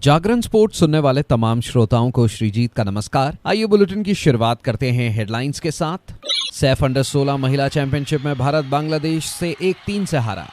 जागरण sports सुनने वाले तमाम श्रोताओं को श्रीजीत का नमस्कार। आइए बुलेटिन की शुरुआत करते हैं हेडलाइंस के साथ। सैफ अंडर 16 महिला चैंपियनशिप में भारत बांग्लादेश से 1-3 से हारा।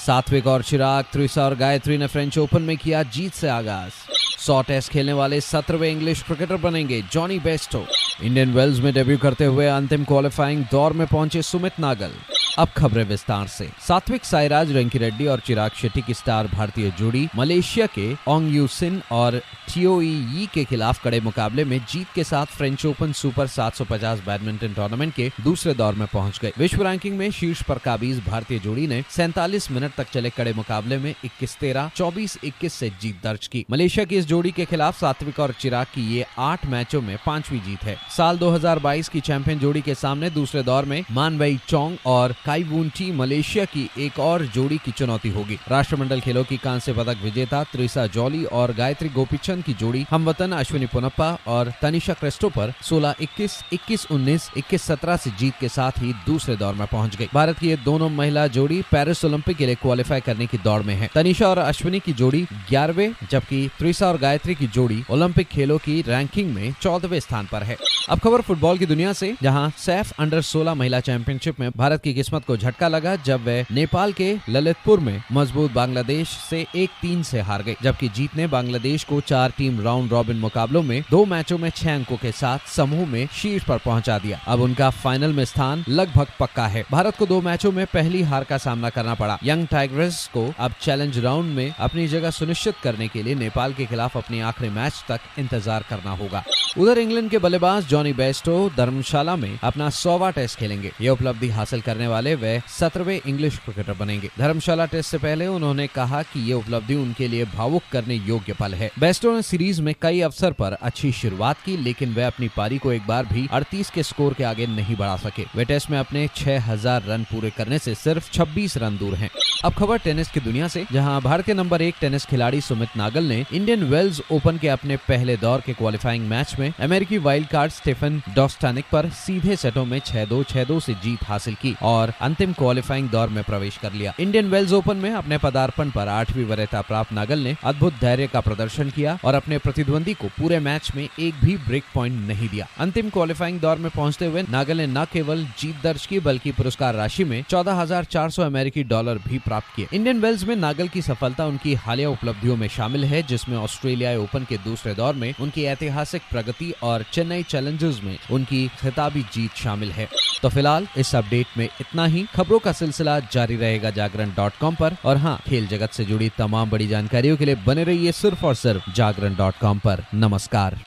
सात्विक और चिराग, त्रिशा और गायत्री ने फ्रेंच ओपन में किया जीत से आगाज। 100 टेस्ट खेलने वाले 17वें इंग्लिश क्रिकेटर बनेंगे जॉनी बेस्टो। इंडियन वेल्स में डेब्यू करते हुए अंतिम क्वालिफाइंग दौर में पहुंचे सुमित नागल। अब खबरें विस्तार से। सात्विक साईराज रंकीरेड्डी और चिराग शेट्टी की स्टार भारतीय जोड़ी मलेशिया के ओंग यू सिन और टियोई यी के खिलाफ कड़े मुकाबले में जीत के साथ French open super 750 badminton tournament के दूसरे दौर में पहुंच गए। विश्व रैंकिंग में शीर्ष पर काबिज भारतीय जोड़ी ने 47 मिनट तक चले कड़े मुकाबले में 21-13, 24-21 से जीत दर्ज की। मलेशिया की इस जोड़ी के खिलाफ सात्विक और चिराग की ये 8 मैचों में 5वीं जीत है। साल 2022 की चैंपियन जोड़ी के सामने दूसरे दौर में मान वेई चोंग और काई वुन टी मलेशिया की एक और जोड़ी की चुनौती होगी। राष्ट्रमंडल खेलों की कांस्य पदक विजेता त्रिशा जॉली और गायत्री गोपीचंद की जोड़ी हमवतन अश्विनी पोनप्पा और तनिषा क्रिस्टोफर 16-21, 21-19, 21-17 से जीत के साथ ही दूसरे दौर में पहुंच गई। भारत की ये दोनों महिला जोड़ी पेरिस ओलंपिक के लिए क्वालिफाई करने की दौड़ में है। तनिषा और अश्विनी की जोड़ी 11वें, जबकि त्रिशा और गायत्री की जोड़ी ओलंपिक खेलों की रैंकिंग में 14वें स्थान पर है। अब खबर फुटबॉल की दुनिया से, जहां सैफ अंडर 16 महिला चैंपियनशिप में भारत की किस्मत को झटका लगा जब वे नेपाल के ललितपुर में मजबूत बांग्लादेश से 1-3 से हार गई, जबकि जीत ने बांग्लादेश को 4 टीम राउंड रॉबिन मुकाबलों में 2 मैचों में 6 अंकों के साथ समूह में शीर्ष पर पहुंचा दिया। अब उनका फाइनल में स्थान लगभग पक्का है। भारत को 2 मैचों में पहली हार का सामना करना पड़ा। यंग टाइग्रेस को अब चैलेंज राउंड में अपनी जगह सुनिश्चित करने के लिए नेपाल के खिलाफ अपने आखिरी मैच तक इंतजार करना होगा। उधर इंग्लैंड के बल्लेबाज जॉनी बेस्टो धर्मशाला में अपना 100वां टेस्ट खेलेंगे। ये उपलब्धि हासिल करने वाले वे 17वें इंग्लिश क्रिकेटर बनेंगे। धर्मशाला टेस्ट से पहले उन्होंने कहा कि ये उपलब्धि उनके लिए भावुक करने योग्य पल है। बेस्टो ने सीरीज में कई अवसर पर अच्छी शुरुआत की, लेकिन वे अपनी पारी को एक बार भी 38 के स्कोर के आगे नहीं बढ़ा सके। वे टेस्ट में अपने 6000 रन पूरे करने से सिर्फ 26 रन दूर हैं। अब खबर टेनिस की दुनिया से, जहां भारत के नंबर 1 टेनिस खिलाड़ी सुमित नागल ने इंडियन वेल्स ओपन के अपने पहले दौर के क्वालिफाइंग मैच में अमेरिकी वाइल्ड कार्ड स्टेफन डॉस्टानिक पर सीधे सेटों में 6-2, 6-2 से जीत हासिल की और अंतिम क्वालिफाइंग दौर में प्रवेश कर लिया। इंडियन वेल्स ओपन में अपने पदार्पण पर 8वीं वरीयता प्राप्त नागल ने अद्भुत धैर्य का प्रदर्शन किया और अपने प्रतिद्वंदी को पूरे मैच में एक भी ब्रेक पॉइंट नहीं दिया। अंतिम क्वालिफाइंग दौर में पहुंचते हुए नागल ने न केवल जीत दर्ज की, बल्कि पुरस्कार राशि में $14,400 अमेरिकी डॉलर भी प्राप्त किए। इंडियन वेल्स में नागल की सफलता उनकी हालिया उपलब्धियों में शामिल है, जिसमें ऑस्ट्रेलिया ओपन के दूसरे दौर में उनकी ऐतिहासिक प्रगति और चेन्नई चैलेंजर्स में उनकी खिताबी जीत शामिल है। तो फिलहाल इस अपडेट में इतना ही। खबरों का सिलसिला जारी रहेगा जागरण.com पर, और हाँ, खेल जगत से जुड़ी तमाम बड़ी जानकारियों के लिए बने रहिए सिर्फ और सिर्फ जागरण.com पर। नमस्कार।